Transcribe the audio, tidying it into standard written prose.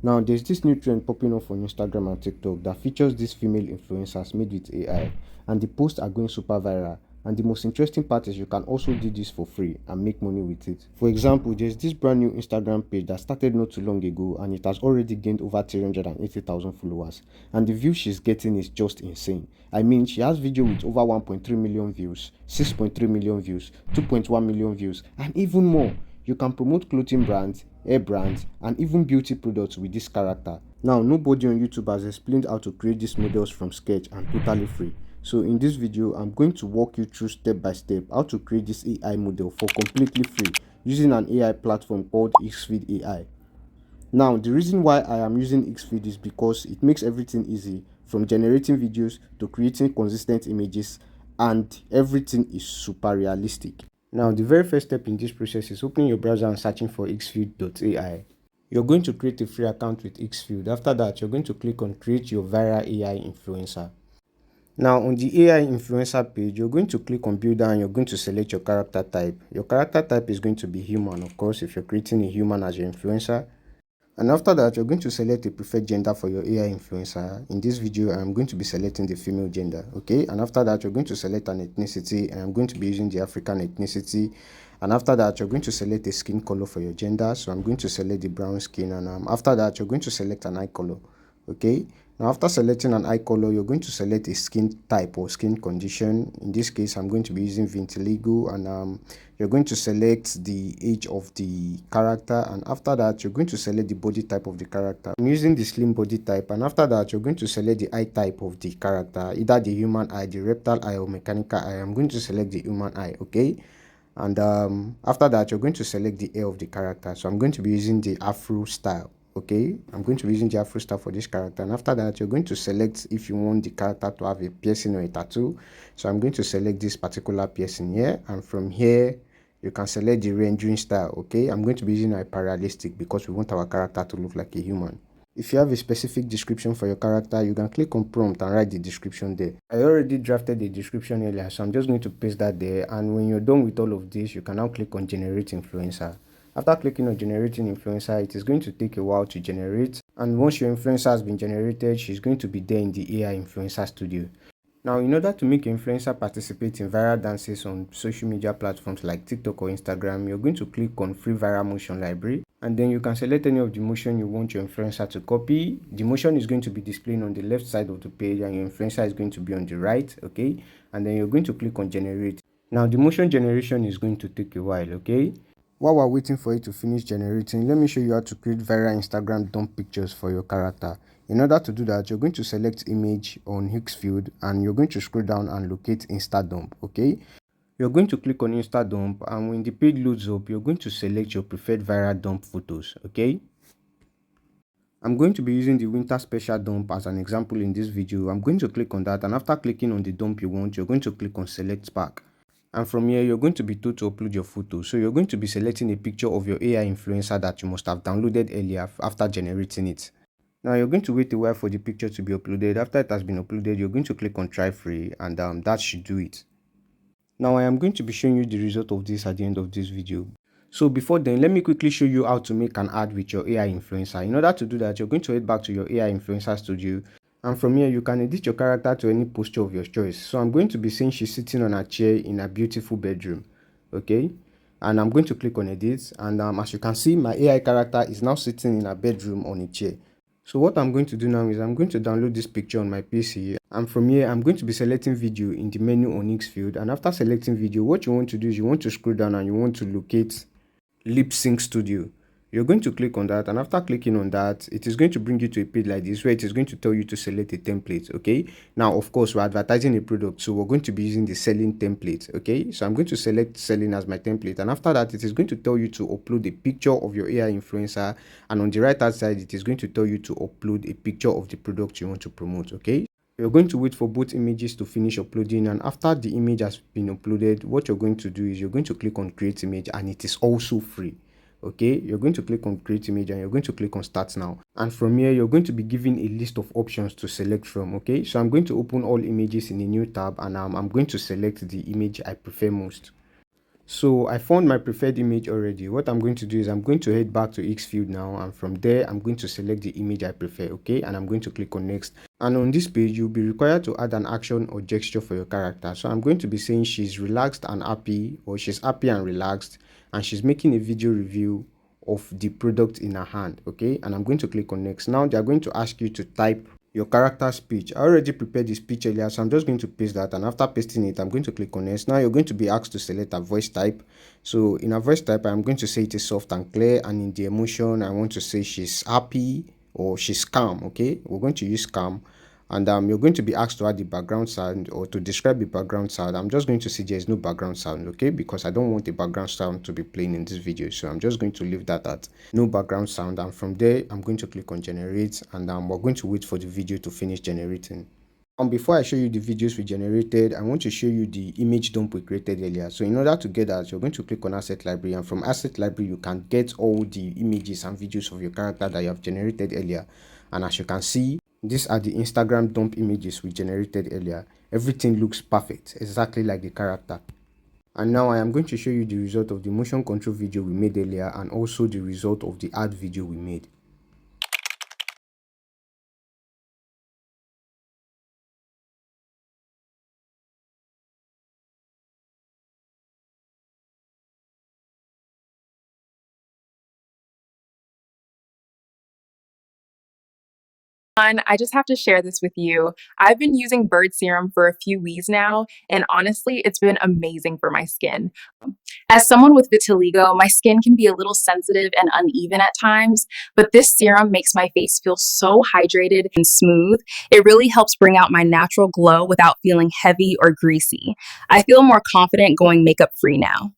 Now, there's this new trend popping up on Instagram and TikTok that features these female influencers made with AI, and the posts are going super viral. And the most interesting part is you can also do this for free and make money with it. For example, there's this brand new Instagram page that started not too long ago, and it has already gained over 380,000 followers. And the views she's getting is just insane. I mean, she has video with over 1.3 million views, 6.3 million views, 2.1 million views, and even more. You can promote clothing brands, hair brands, and even beauty products with this character. Now, nobody on YouTube has explained how to create these models from sketch and totally free. So in this video, I'm going to walk you through step by step how to create this AI model for completely free using an AI platform called Higgsfield AI. Now, the reason why I am using Higgsfield is because it makes everything easy, from generating videos to creating consistent images, and everything is super realistic. Now, the very first step in this process is opening your browser and searching for higgsfield.ai. You're going to create a free account with Higgsfield. After that, you're going to click on create your viral AI influencer. Now, on the AI influencer page, you're going to click on builder and you're going to select your character type. Your character type is going to be human, of course, if you're creating a human as your influencer. And after that, you're going to select a preferred gender for your AI influencer. In this video, I'm going to be selecting the female gender, okay? And after that, you're going to select an ethnicity, and I'm going to be using the African ethnicity. And after that, you're going to select a skin color for your gender. So I'm going to select the brown skin, and after that, you're going to select an eye color, okay? Now, after selecting an eye color, you're going to select a skin type or skin condition. In this case, I'm going to be using vitiligo, and you're going to select the age of the character, and after that, you're going to select the body type of the character. I'm using the slim body type, and after that, you're going to select the eye type of the character, either the human eye, the reptile eye, or mechanical eye. I'm going to select the human eye, okay? And after that, you're going to select the hair of the character. So I'm going to be using the afro style. Okay, I'm going to be using the afro style for this character, and after that you're going to select if you want the character to have a piercing or a tattoo. So I'm going to select this particular piercing here, and from here you can select the rendering style. Okay, I'm going to be using hyperrealistic because we want our character to look like a human. If you have a specific description for your character, you can click on prompt and write the description there. I already drafted the description earlier, so I'm just going to paste that there, and when you're done with all of this, you can now click on generate influencer. After clicking on generating influencer, it is going to take a while to generate, and once your influencer has been generated, she's going to be there in the AI influencer studio. Now, in order to make your influencer participate in viral dances on social media platforms like TikTok or Instagram, you're going to click on free viral motion library, and then you can select any of the motion you want your influencer to copy. The motion is going to be displayed on the left side of the page, and your influencer is going to be on the right, okay? And then you're going to click on generate. Now, the motion generation is going to take a while, okay? While we're waiting for it to finish generating, let me show you how to create viral Instagram dump pictures for your character. In order to do that, you're going to select image on Higgsfield, and you're going to scroll down and locate Insta dump, okay? You're going to click on Insta dump, and when the page loads up, you're going to select your preferred viral dump photos, okay? I'm going to be using the winter special dump as an example in this video. I'm going to click on that, and after clicking on the dump you want, you're going to click on select pack. And from here, you're going to be told to upload your photo. So you're going to be selecting a picture of your AI influencer that you must have downloaded earlier after generating it. Now you're going to wait a while for the picture to be uploaded. After it has been uploaded, you're going to click on try free, and that should do it. Now I am going to be showing you the result of this at the end of this video. So before then, let me quickly show you how to make an ad with your AI influencer. In order to do that, you're going to head back to your AI influencer studio. And from here, you can edit your character to any posture of your choice. So I'm going to be saying she's sitting on a chair in a beautiful bedroom. Okay. And I'm going to click on edit. And as you can see, my AI character is now sitting in a bedroom on a chair. So what I'm going to do now is I'm going to download this picture on my PC. And from here, I'm going to be selecting video in the menu on Higgsfield. And after selecting video, what you want to do is you want to scroll down and you want to locate Lip Sync Studio. You're going to click on that, and after clicking on that, it is going to bring you to a page like this where it is going to tell you to select a template. Okay, now of course we're advertising a product, so we're going to be using the selling template. Okay, so I'm going to select selling as my template, and after that it is going to tell you to upload a picture of your AI influencer, and on the right hand side it is going to tell you to upload a picture of the product you want to promote. Okay, you're going to wait for both images to finish uploading, and after the image has been uploaded, what you're going to do is you're going to click on create image, and it is also free. Okay, you're going to click on create image, and you're going to click on start now, and from here you're going to be given a list of options to select from. Okay, so I'm going to open all images in a new tab, and I'm going to select the image I prefer most. So I found my preferred image already. What I'm going to do is I'm going to head back to Higgsfield now, and from there I'm going to select the image I prefer, okay? And I'm going to click on next. And on this page, you'll be required to add an action or gesture for your character. So I'm going to be saying she's relaxed and happy, or she's happy and relaxed, and she's making a video review of the product in her hand, okay? And I'm going to click on next. Now they're going to ask you to type your character speech. I already prepared the speech earlier, so I'm just going to paste that, and after pasting it, I'm going to click on next. Now you're going to be asked to select a voice type. So in a voice type, I'm going to say it is soft and clear, and in the emotion, I want to say she's happy or she's calm. Okay, we're going to use calm. And you're going to be asked to add the background sound or to describe the background sound. I'm just going to say there's no background sound, okay, because I don't want the background sound to be playing in this video, so I'm just going to leave that at no background sound. And from there, I'm going to click on generate, and we're going to wait for the video to finish generating. And before I show you the videos we generated, I want to show you the image dump we created earlier. So in order to get that, you're going to click on asset library, and from asset library you can get all the images and videos of your character that you have generated earlier. And as you can see, these are the Instagram dump images we generated earlier. Everything looks perfect, exactly like the character. And now I am going to show you the result of the motion control video we made earlier, and also the result of the ad video we made. I just have to share this with you. I've been using bird serum for a few weeks now, and honestly, it's been amazing for my skin. As someone with vitiligo, my skin can be a little sensitive and uneven at times, but this serum makes my face feel so hydrated and smooth. It really helps bring out my natural glow without feeling heavy or greasy. I feel more confident going makeup free now.